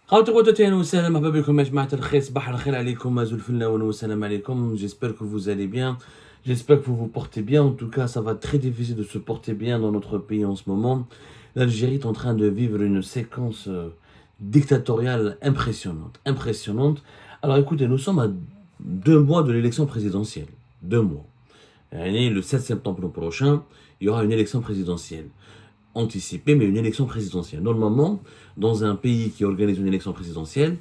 خواتي خواتاتي اهلا وسهلا مرحبا بكم يا جماعة الخير صباح الخير عليكم زول الفلاون والسلام عليكم. J'espère que vous allez bien, j'espère que vous vous portez bien. En tout cas ça va très difficile de se porter bien dans notre pays en ce moment. L'Algérie est en train de vivre une séquence dictatoriale impressionnante. Alors écoutez, nous sommes à 2 mois de l'élection présidentielle, 2 mois. Et le 7 septembre prochain il y aura une élection présidentielle anticipée, mais une élection présidentielle. Normalement, dans un pays qui organise une élection présidentielle,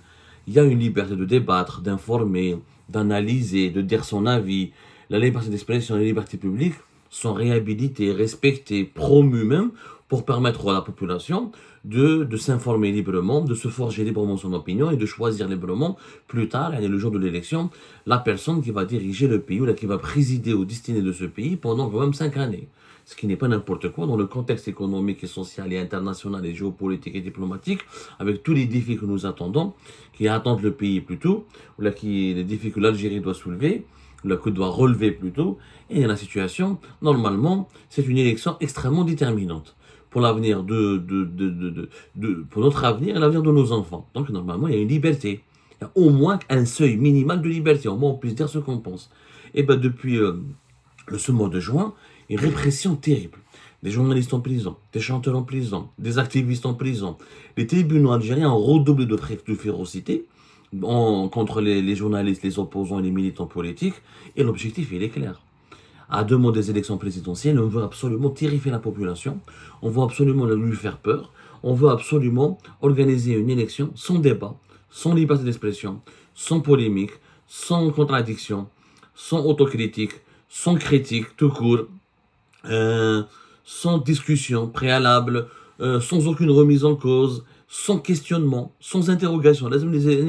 il y a une liberté de débattre, d'informer, d'analyser, de dire son avis. La liberté d'expression et la liberté publique sont réhabilitées, respectées, promues même pour permettre à la population de s'informer librement, de se forger librement son opinion et de choisir librement plus tard, le jour de l'élection, la personne qui va diriger le pays ou qui va présider aux destinées de ce pays pendant quand même 5 années. Ce qui n'est pas n'importe quoi dans le contexte économique et social et international et géopolitique et diplomatique, avec tous les défis que nous attendons, qui attendent le pays plutôt, ou les défis que l'Algérie doit soulever, que doit relever plutôt, et la situation, normalement, c'est une élection extrêmement déterminante pour l'avenir pour notre avenir et l'avenir de nos enfants. Donc normalement, il y a une liberté. Il y a au moins un seuil minimal de liberté, au moins on puisse dire ce qu'on pense. Et bien depuis ce mois de juin, une répression terrible. Des journalistes en prison, des chanteurs en prison, des activistes en prison. Les tribunaux algériens ont redoublé de férocité contre les journalistes, les opposants et les militants politiques. Et l'objectif, il est clair. À 2 mois des élections présidentielles, on veut absolument terrifier la population. On veut absolument lui faire peur. On veut absolument organiser une élection sans débat, sans liberté d'expression, sans polémique, sans contradiction, sans autocritique, sans critique, tout court, sans discussion préalable, sans aucune remise en cause, sans questionnement, sans interrogation.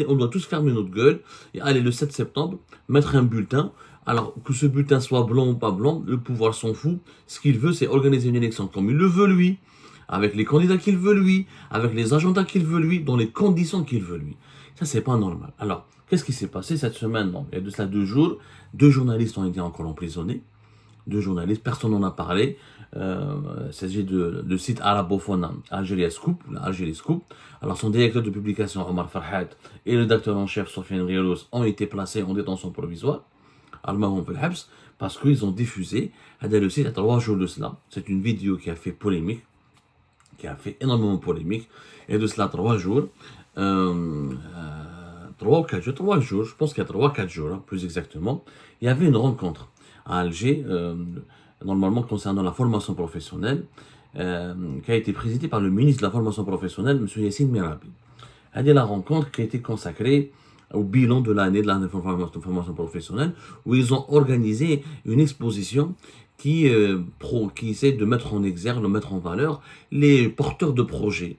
On doit tous fermer notre gueule et aller le 7 septembre, mettre un bulletin. Alors, que ce bulletin soit blanc ou pas blanc, le pouvoir s'en fout. Ce qu'il veut, c'est organiser une élection comme il le veut lui, avec les candidats qu'il veut lui, avec les agendas qu'il veut lui, dans les conditions qu'il veut lui. Ça, c'est pas normal. Alors, qu'est-ce qui s'est passé cette semaine? Non, il y a de cela 2 jours, 2 journalistes ont été encore emprisonnés. 2 journalistes, personne n'en a parlé. Il s'agit de site arabophone Algérie Scoop, Algérie Scoop. Alors son directeur de publication Omar Farhat et le rédacteur en chef Sofiane Rialos ont été placés en détention provisoire, parce qu'ils ont diffusé le site à 3 jours de cela. C'est une vidéo qui a fait polémique, qui a fait énormément polémique, et de cela 3 jours. 3 ou 4 jours, je pense qu'il y a 3 ou 4 jours, hein, plus exactement, il y avait une rencontre à Alger, normalement concernant la formation professionnelle, qui a été présidée par le ministre de la formation professionnelle, M. Yassine Merabi. Elle est la rencontre qui a été consacrée au bilan de l'année de la formation professionnelle, où ils ont organisé une exposition qui essaie de mettre en exergue, de mettre en valeur les porteurs de projets.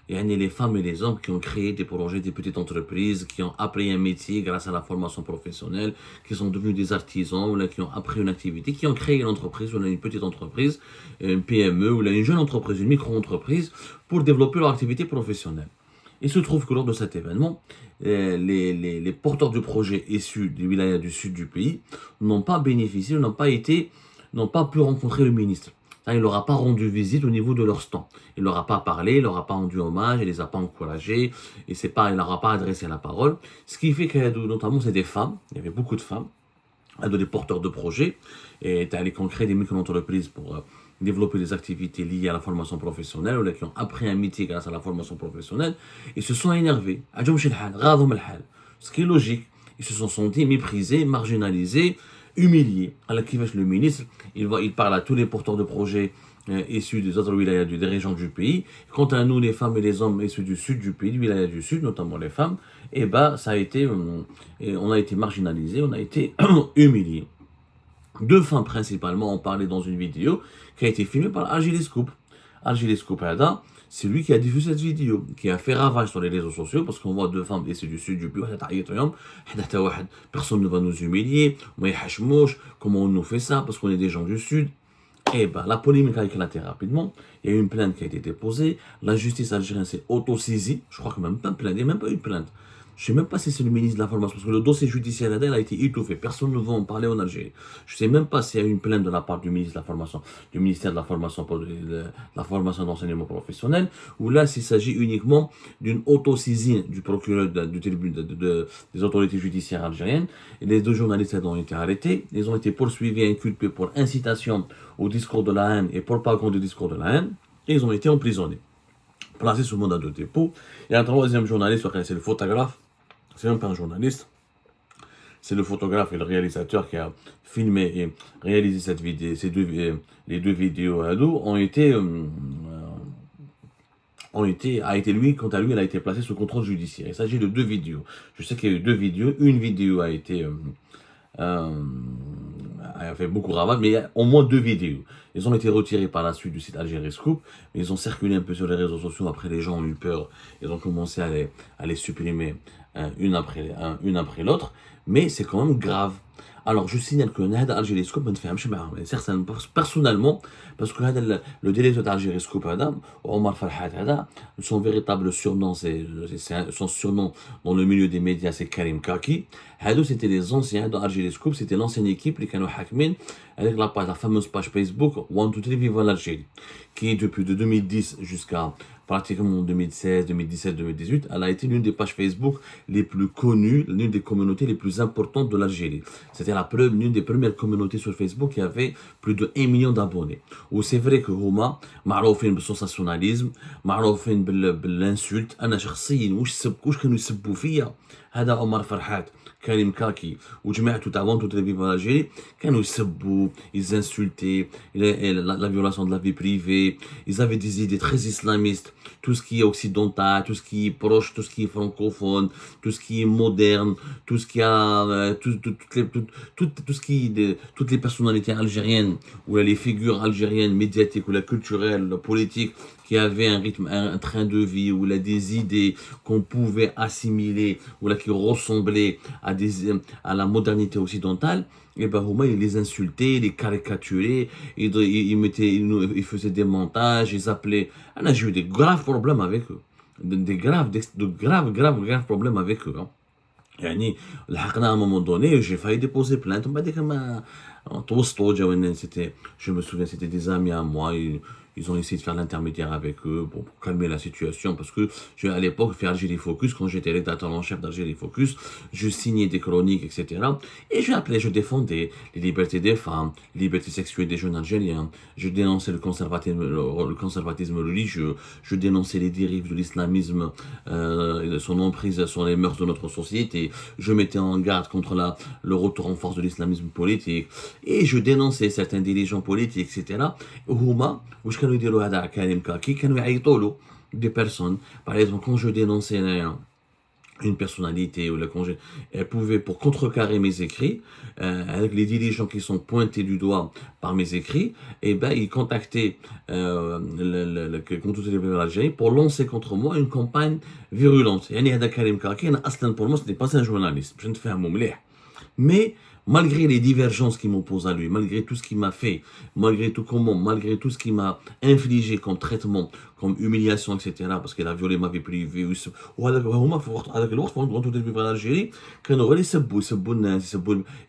Et les femmes et les hommes qui ont créé des projets, des petites entreprises, qui ont appris un métier grâce à la formation professionnelle, qui sont devenus des artisans, ou là, qui ont appris une activité, qui ont créé une entreprise, ou là, une petite entreprise, une PME, ou là, une jeune entreprise, une micro-entreprise, pour développer leur activité professionnelle. Il se trouve que lors de cet événement, les porteurs de projets issus des wilayas du sud du pays n'ont pas bénéficié, n'ont pas pu rencontrer le ministre. Il ne leur a pas rendu visite au niveau de leur stand. Il ne leur a pas parlé, il ne leur a pas rendu hommage, il ne les a pas encouragés, il ne leur a pas adressé la parole. Ce qui fait que, notamment, c'est des femmes, il y avait beaucoup de femmes, des porteurs de projets, et qui ont créé des micro-entreprises pour développer des activités liées à la formation professionnelle, ou qui ont appris un métier grâce à la formation professionnelle, ils se sont énervés. Ce qui est logique. Ils se sont sentis méprisés, marginalisés, humiliés. Alors le ministre, il parle à tous les porteurs de projets issus des autres wilayas des régions du pays. Quant à nous, les femmes et les hommes issus du sud du pays, du wilaya du sud, notamment les femmes, ça a été, on a été marginalisés, on a été humiliés. 2 femmes principalement ont parlé dans une vidéo qui a été filmée par Algérie Scoop. Algérie Scoop, c'est lui qui a diffusé cette vidéo, qui a fait ravage sur les réseaux sociaux, parce qu'on voit 2 femmes issues du sud du pays, personne ne va nous humilier, comment on nous fait ça, parce qu'on est des gens du sud. La polémique a éclaté rapidement, il y a eu une plainte qui a été déposée, la justice algérienne s'est auto-saisie, je crois que même pas une plainte, il n'y a même pas eu de plainte. Je ne sais même pas si c'est le ministre de l'Information, parce que le dossier judiciaire a été étouffé. Personne ne va en parler en Algérie. Je ne sais même pas s'il y a une plainte de la part du ministre de l'Information, du ministère de l'Information pour la formation d'enseignement professionnel, où là, il s'agit uniquement d'une autosaisine du procureur des autorités judiciaires algériennes. Et les deux journalistes ont été arrêtés. Ils ont été poursuivis et inculpés pour incitation au discours de la haine et propagande du discours de la haine. Et ils ont été emprisonnés, placés sous mandat de dépôt. Il y a un troisième journaliste, c'est le photographe. C'est même pas un journaliste, c'est le photographe et le réalisateur qui a filmé et réalisé cette vidéo. Les deux vidéos lui, quant à lui, elle a été placée sous contrôle judiciaire. Il s'agit de deux vidéos. Je sais qu'il y a eu deux vidéos. Une vidéo a fait beaucoup ravage, mais il y a au moins deux vidéos. Ils ont été retirés par la suite du site Algérie Scoop, mais ils ont circulé un peu sur les réseaux sociaux. Après, les gens ont eu peur. Ils ont commencé à les supprimer une après l'autre. Mais c'est quand même grave. Alors, je signale que Nahda Algérie Scoop, personnellement, parce que le directeur d'Algérie Scoop, Omar Farhat, son véritable surnom, son surnom dans le milieu des médias, c'est Karim Kaki. C'était les anciens d'Algérie Scoop, c'était l'ancienne équipe, les canaux Hakmin, avec la fameuse page Facebook One to Three Viva l'Algérie, qui est depuis de 2010 jusqu'à pratiquement 2016, 2017, 2018, elle a été l'une des pages Facebook les plus connues, l'une des communautés les plus importantes de l'Algérie. C'était l'une des premières communautés sur Facebook qui avait plus de 1 million d'abonnés. Où c'est vrai que هما معروفين بالسensationnalisme, معروفين بالinsulte. أنا شخصيا واش كانوا يسبوا فيا هذا عمر فرحات كريم كاكي وجماعته تاع وان تو تري في الجيري كانوا يسبوا ils insultaient la violation de la vie privée, ils avaient des idées très islamistes, tout ce qui est occidental, tout ce qui est proche, tout ce qui est francophone, tout ce qui est moderne, tout ce qui a toutes les personnalités algériennes ou les figures algériennes médiatiques ou la culturelle, la politique qui avaient un rythme, un train de vie, ou là des idées qu'on pouvait assimiler, ou là qui ressemblaient à la modernité occidentale, et ben ils les insultaient, les caricaturaient, ils faisaient des montages, ils appelaient. J'ai eu des graves problèmes avec eux, de graves problèmes avec eux. Hein. يعني لحقنا à un moment donné, j'ai failli déposer plainte. Je me souviens, c'était des amis à moi. Ils ont essayé de faire l'intermédiaire avec eux pour calmer la situation. Parce que à l'époque, fait Algérie Focus, quand j'étais rédacteur en chef d'Algérie Focus, je signais des chroniques, etc. Et je défendais les libertés des femmes, les libertés sexuelles des jeunes Algériens. Je dénonçais le conservatisme religieux. Je dénonçais les dérives de l'islamisme, son emprise sur les mœurs de notre société. Je mettais en garde contre le retour en force de l'islamisme politique. Et je dénonçais certains dirigeants politiques, etc. كانوا يديروا هذا كريم كاكي كانوا يعيطوا له des personnes. Par exemple, quand je dénonçais une personnalité ou elle pouvait, pour contrecarrer mes écrits, avec les dirigeants qui sont pointés du doigt par mes écrits, et ben ils contactaient l'Algérie pour lancer contre moi une campagne virulente. يعني هذا كريم كاكي أنا أصلا pour moi ce n'est pas un journaliste. Je ne fais un mot مليح. Mais malgré les divergences qui m'opposent à lui, malgré tout ce qu'il m'a fait, malgré tout ce qu'il m'a infligé comme traitement, comme humiliation, etc., parce qu'il a violé ma vie privée, وهما في هذاك الوقت وانتو تدري في الجيري كانوا غير يسبوا الناس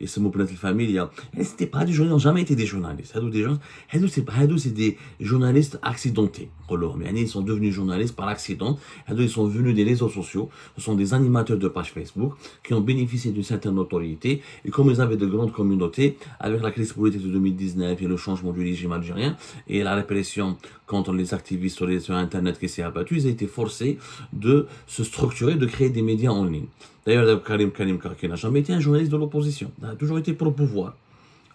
يسموا بنات الفاميليا. C'était pas des journalistes, ils n'ont jamais été des journalistes. هادو c'est des journalistes accidentés. Ils sont devenus journalistes par accident. Ils sont venus des réseaux sociaux. Ce sont des animateurs de pages Facebook qui ont bénéficié d'une certaine notoriété. Et comme ils avaient de grandes communautés, avec la crise politique de 2019 et le changement du régime algérien et la répression contre les activistes sur Internet qui s'est abattue, ils ont été forcés de se structurer, de créer des médias en ligne. D'ailleurs, Karim Kaki n'a jamais été un journaliste de l'opposition. Il a toujours été pour le pouvoir.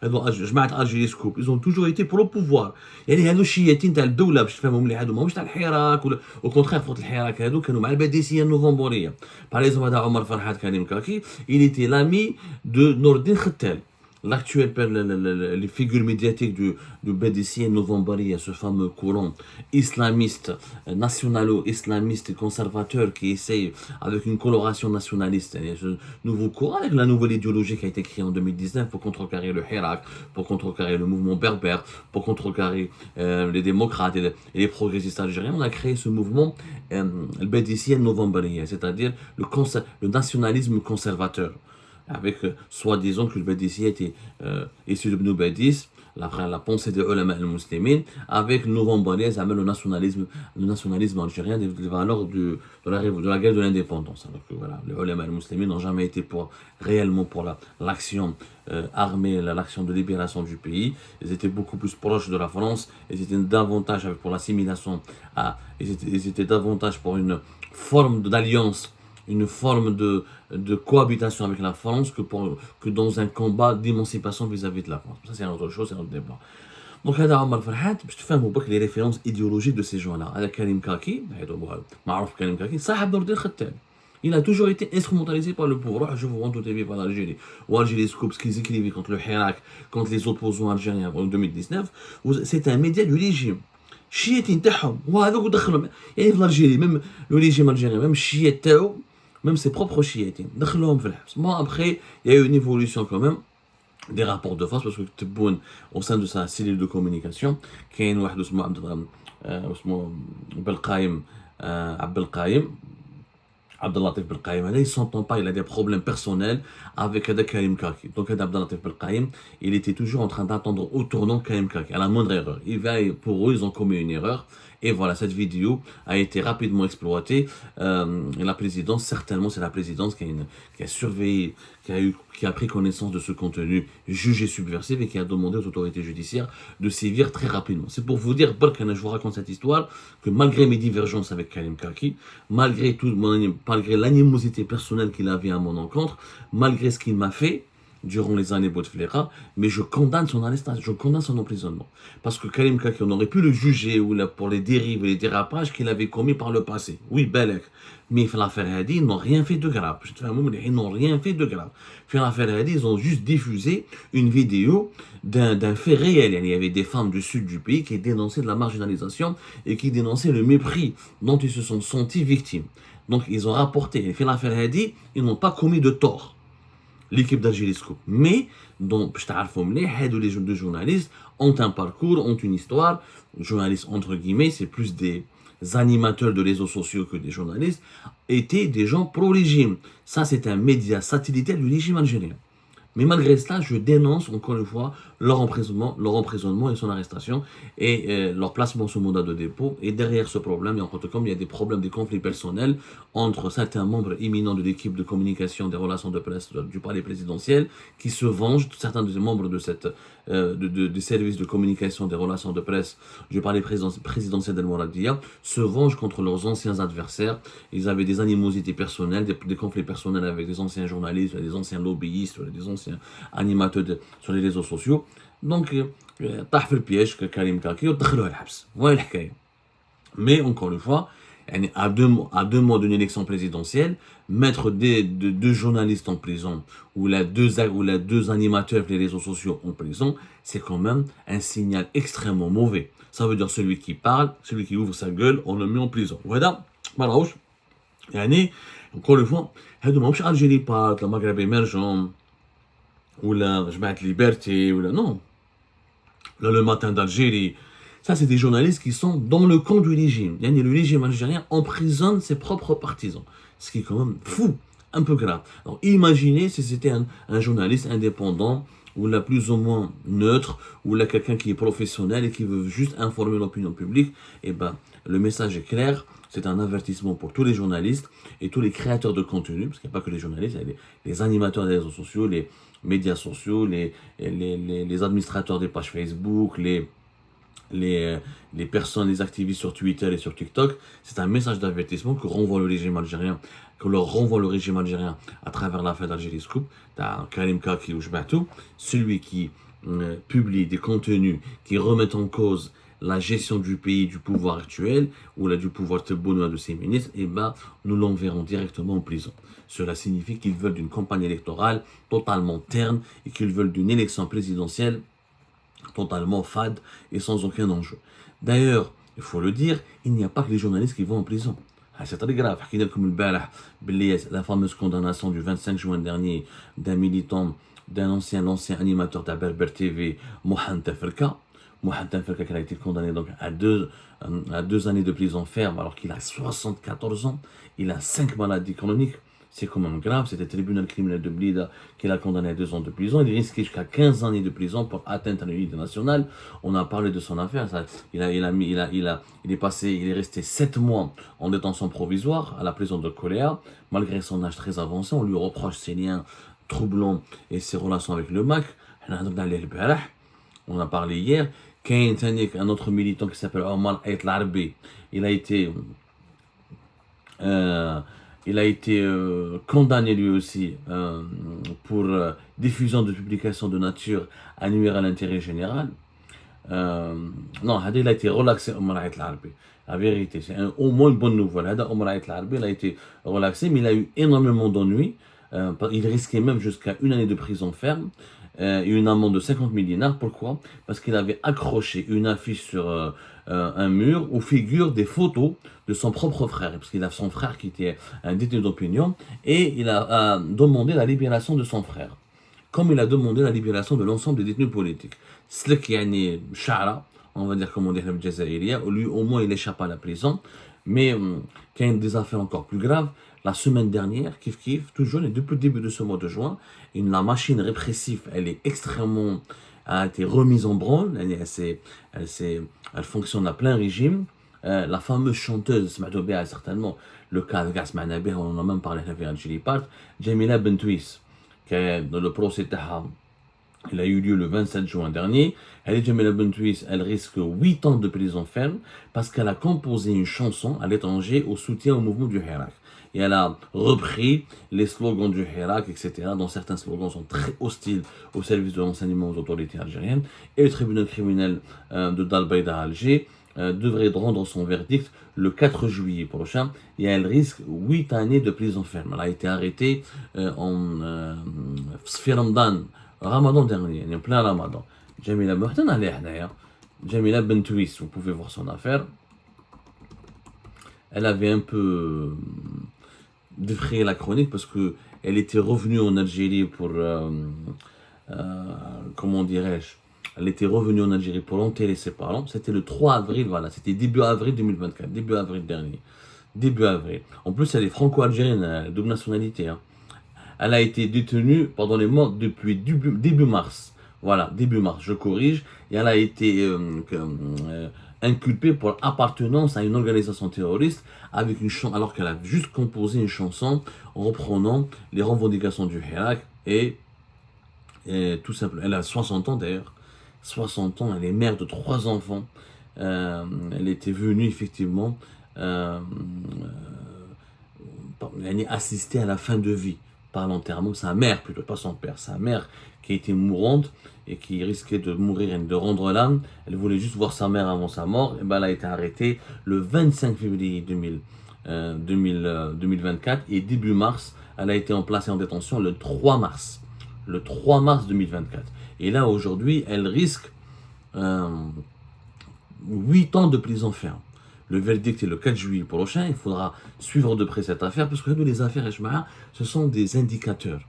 جماعة ألجيري سكوب ils ont toujours été pour le pouvoir. يعني هادو الشياتين تاع الدولة باش تفهمهم مليح هادو ماهوش تاع الحراك ولا او كونترير فوت الحراك هادو كانوا مع الباديسية النوفمبورية. Par exemple هذا عمر فرحات كريم كاكي il était l'ami de نور الدين ختال. les figures médiatiques du BDC et Novembari, ce fameux courant islamiste, nationalo-islamiste et conservateur qui essaye, avec une coloration nationaliste, et ce nouveau courant, avec la nouvelle idéologie qui a été créée en 2019 pour contrecarrer le Hirak, pour contrecarrer le mouvement berbère, pour contrecarrer les démocrates et les progressistes algériens, on a créé ce mouvement, le BDC et Novembari, c'est-à-dire le nationalisme conservateur, avec soi-disant que le BDC était issu de Ibn Badis, la pensée des ulama al-muslimin, avec le novembre-balais, le nationalisme algérien, des valeurs de la guerre de l'indépendance. Alors que voilà, les ulama al-muslimin n'ont jamais été réellement pour l'action armée, l'action de libération du pays. Ils étaient beaucoup plus proches de la France, ils étaient davantage pour l'assimilation, ils étaient davantage pour une forme d'alliance, une forme de cohabitation avec la France que dans un combat d'émancipation vis-à-vis de la France. Ça, c'est une autre chose, c'est un autre débat. Donc, هذا عمر فرحات باش تفهموا بك les références idéologiques de ces gens-là. هذا كريم كاكي, معروف كريم كاكي, صاحب نور الدين ختان. Il a toujours été instrumentalisé par le pouvoir. Je vous rends tout TV par l'Algérie. Ou Algérie Scoop, ce qu'ils écrivaient contre le Hirak, contre les opposants algériens en 2019, c'est un média du régime. الشياتين تاعهم وهذوك ودخلهم يعني في الجيري ميم لو ريجيم الجيري ميم الشيات تاعو même ses propres chiites, bon, après, il y a eu une évolution quand même des rapports de force parce que Tebboune, au sein de sa cellule de communication, qui est Abdellatif Belkaïm, il ne s'entend pas, il a des problèmes personnels avec Karim Kaki. Donc Abdellatif Belkaïm, il était toujours en train d'attendre au tournant Karim Kaki, à la moindre erreur. Pour eux, ils ont commis une erreur. Et voilà, cette vidéo a été rapidement exploitée. La présidence, certainement, c'est la présidence qui a surveillé, qui a pris connaissance de ce contenu jugé subversif et qui a demandé aux autorités judiciaires de sévir très rapidement. C'est pour vous dire, je vous raconte cette histoire, que malgré mes divergences avec Karim Kaki, malgré l'animosité personnelle qu'il avait à mon encontre, malgré ce qu'il m'a fait durant les années Bouteflika, mais je condamne son arrestation, je condamne son emprisonnement. Parce que Karim Kaki, on aurait pu le juger pour les dérives et les dérapages qu'il avait commis par le passé. Oui, Belek. Mais l'affaire Hadi, ils n'ont rien fait de grave. Ils n'ont rien fait de grave. L'affaire Hadi, ils ont juste diffusé une vidéo d'un fait réel. Il y avait des femmes du sud du pays qui dénonçaient de la marginalisation et qui dénonçaient le mépris dont ils se sont sentis victimes. Donc ils ont rapporté. L'affaire Hadi, ils n'ont pas commis de tort. L'équipe d'Algérie Scoop. Mais, donc, les deux journalistes ont un parcours, ont une histoire. Journalistes, entre guillemets, c'est plus des animateurs de réseaux sociaux que des journalistes, étaient des gens pro-régime. Ça, c'est un média satellitaire du régime algérien. Mais malgré cela, je dénonce encore une fois leur emprisonnement et son arrestation et leur placement sous mandat de dépôt. Et derrière ce problème, il y a des problèmes, des conflits personnels entre certains membres éminents de l'équipe de communication des relations de presse du palais présidentiel qui se vengent, certains des membres de des services de communication des relations de presse du palais présidentiel d'El Mouradia se vengent contre leurs anciens adversaires. Ils avaient des animosités personnelles, des conflits personnels avec des anciens journalistes, des anciens lobbyistes, des anciens animateurs sur les réseaux sociaux. Donc, طاح في البيège كريم كاكي ودخلوه الحبس. Voilà الحكاية. Mais encore une fois, à deux mois d'une élection présidentielle, mettre deux journalistes en prison ou deux animateurs des réseaux sociaux en prison, c'est quand même un signal extrêmement mauvais. Ça veut dire celui qui parle, celui qui ouvre sa gueule, on le met en prison. Voilà, مراوش. يعني encore une fois, هادو ماهمش Algérie Parle, le Maghreb émergent ou la جماعة Liberté ou la non. Là, le matin d'Algérie. Ça, c'est des journalistes qui sont dans le camp du régime. Le régime algérien emprisonne ses propres partisans. Ce qui est quand même fou, un peu grave. Alors, imaginez si c'était un journaliste indépendant, ou là plus ou moins neutre, ou là quelqu'un qui est professionnel et qui veut juste informer l'opinion publique. Eh ben, le message est clair. C'est un avertissement pour tous les journalistes et tous les créateurs de contenu, parce qu'il n'y a pas que les journalistes, il y a les animateurs des réseaux sociaux, les médias sociaux, les administrateurs des pages Facebook, les personnes, les activistes sur Twitter et sur TikTok. C'est un message d'avertissement que leur renvoie le régime algérien à travers l'affaire d'Algérie Scoop, Karim Kaki ou Jbatou, celui qui publie des contenus qui remettent en cause la gestion du pays, du pouvoir actuel, ou là, du pouvoir tebbonois de ses ministres, et ben, nous l'enverrons directement en prison. Cela signifie qu'ils veulent d'une campagne électorale totalement terne et qu'ils veulent d'une élection présidentielle totalement fade et sans aucun enjeu. D'ailleurs, il faut le dire, il n'y a pas que les journalistes qui vont en prison. C'est très grave. Comme la fameuse condamnation du 25 juin dernier d'un militant, l'ancien animateur de Berber TV, Mohamed Taferka. Mohamed Taferka qui a été condamné donc à deux années de prison ferme alors qu'il a 74 ans. Il a 5 maladies chroniques. C'est quand même grave. C'était le tribunal criminel de Blida qui l'a condamné à 2 ans de prison. Il risquait jusqu'à 15 années de prison pour atteinte à l'unité nationale. On a parlé de son affaire. Il est resté 7 mois en détention provisoire à la prison de Coléa. Malgré son âge très avancé, on lui reproche ses liens troublants et ses relations avec le MAC. On a parlé hier. Un autre militant qui s'appelle Omar Ait Larbi. Il a été condamné lui aussi pour diffusion de publications de nature à nuire à l'intérêt général. Non, il a été relaxé, Omar Ait Larbi. La vérité, c'est au moins une bonne nouvelle. Omar Ait Larbi, il a été relaxé, mais il a eu énormément d'ennuis. Il risquait même jusqu'à 1 année de prison ferme et une amende de 50 000 dinars. Pourquoi? Parce qu'il avait accroché une affiche sur un mur où figurent des photos de son propre frère, parce qu'il a son frère qui était un détenu d'opinion, et il a demandé la libération de son frère, comme il a demandé la libération de l'ensemble des détenus politiques. Slek yani shara, on va dire comme on dit le Jazaïria, lui au moins il échappe à la prison, mais il y a des affaires encore plus graves. La semaine dernière, kif, toujours, et depuis le début de ce mois de juin, la machine répressive, a été remise en branle, elle fonctionne à plein régime. La fameuse chanteuse, certainement, le cas de Gas Manabé, on en a même parlé avec Algérie Part, Jamila Bentouis, qui est dans le procès Taha. Il a eu lieu le 27 juin dernier. Jamila Bentouis, elle risque 8 ans de prison ferme parce qu'elle a composé une chanson à l'étranger au soutien au mouvement du Hirak. Et elle a repris les slogans du Hirak, etc., dont certains slogans sont très hostiles au service de renseignement aux autorités algériennes. Et le tribunal criminel de Dalbaïda à Alger devrait rendre son verdict le 4 juillet prochain et elle risque 8 années de prison ferme. Elle a été arrêtée en Ramadan dernier, en plein Ramadan. Jamila Jamila Bentouis, vous pouvez voir son affaire. Elle avait un peu défrayé la chronique parce qu'elle était revenue en Algérie pour, comment dirais-je, elle était revenue en Algérie pour enterrer ses parents. C'était le 3 avril, voilà, c'était début avril 2024, début avril dernier. Début avril. En plus, elle est franco-algérienne, double nationalité. Hein. Elle a été détenue pendant les mois depuis début mars. Voilà, début mars, je corrige. Et elle a été inculpée pour appartenance à une organisation terroriste avec une chanson, alors qu'elle a juste composé une chanson en reprenant les revendications du Hirak et tout simplement. Elle a 60 ans d'ailleurs. 60 ans, elle est mère de 3 enfants. Elle était venue effectivement assister à la fin de vie par l'enterrement. Sa mère, plutôt pas son père, sa mère qui était mourante et qui risquait de mourir et de rendre l'âme. Elle voulait juste voir sa mère avant sa mort. Et ben, elle a été arrêtée le 25 février 2024 et début mars, elle a été placée en détention le 3 mars. Le 3 mars 2024. Et là, aujourd'hui, elle risque 8 ans de prison ferme. Le verdict est le 4 juillet prochain. Il faudra suivre de près cette affaire, parce que les affaires Ejmaa, ce sont des indicateurs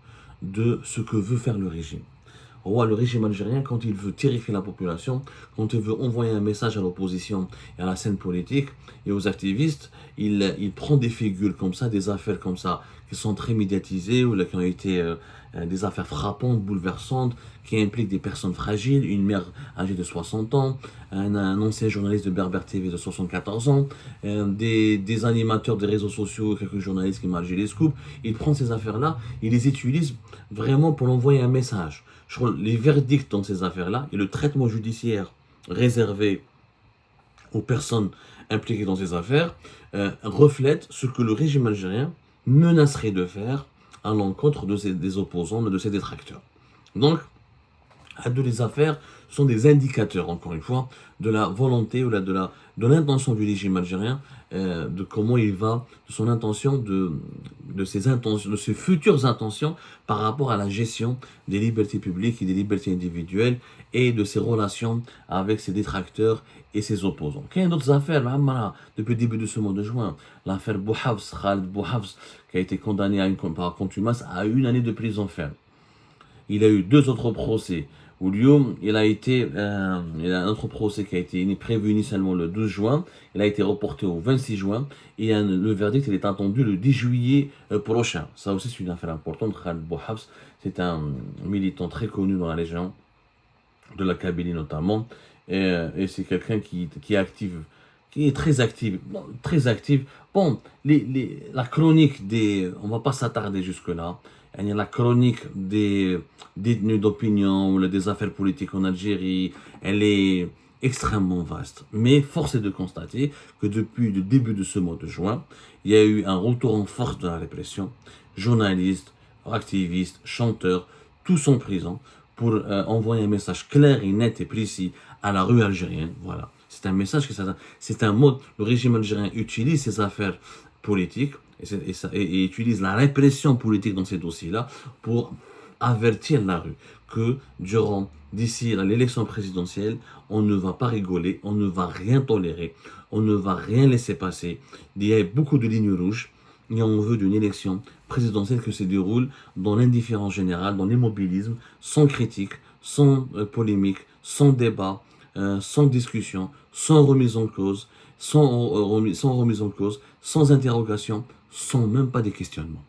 de ce que veut faire le régime. Le régime algérien, quand il veut terrifier la population, quand il veut envoyer un message à l'opposition et à la scène politique et aux activistes, il prend des figures comme ça, des affaires comme ça, qui sont très médiatisées, ou qui ont été des affaires frappantes, bouleversantes, qui impliquent des personnes fragiles, une mère âgée de 60 ans, un ancien journaliste de Berber TV de 74 ans, des animateurs des réseaux sociaux, quelques journalistes qui margent les scoops. Il prend ces affaires-là, il les utilise vraiment pour envoyer un message. Je crois les verdicts dans ces affaires-là et le traitement judiciaire réservé aux personnes impliquées dans ces affaires reflètent ce que le régime algérien menacerait de faire à l'encontre des opposants, de ses détracteurs. Donc, De les affaires sont des indicateurs, encore une fois, de la volonté ou de l'intention du régime algérien, de comment il va, de son intention, de ses intentions, de ses futures intentions par rapport à la gestion des libertés publiques et des libertés individuelles et de ses relations avec ses détracteurs et ses opposants. Il y a d'autres affaires, depuis le début de ce mois de juin, l'affaire Bouhafs, Khaled Bouhafs, qui a été condamné par contumace à 1 année de prison ferme. Il a eu 2 autres procès. Oulium, il a un autre procès qui a été prévu initialement le 12 juin. Il a été reporté au 26 juin. Et le verdict, il est attendu le 10 juillet prochain. Ça aussi, c'est une affaire importante. Khaled Bouhafs, c'est un militant très connu dans la région de la Kabylie notamment. Et c'est quelqu'un qui est actif, qui est très active, très active. Bon, la chronique on va pas s'attarder jusque-là. Il y a la chronique des détenus d'opinion ou des affaires politiques en Algérie, elle est extrêmement vaste. Mais force est de constater que depuis le début de ce mois de juin, il y a eu un retour en force de la répression. Journalistes, activistes, chanteurs, tous sont présents pour envoyer un message clair et net et précis à la rue algérienne. Voilà. C'est un message, c'est un mode. Le régime algérien utilise ses affaires politiques et utilise la répression politique dans ces dossiers-là pour avertir la rue que d'ici à l'élection présidentielle, on ne va pas rigoler, on ne va rien tolérer, on ne va rien laisser passer. Il y a beaucoup de lignes rouges et on veut d'une élection présidentielle que se déroule dans l'indifférence générale, dans l'immobilisme, sans critique, sans polémique, sans débat, sans discussion, sans remise en cause, sans remise en cause, sans interrogation, sans même pas des questionnements.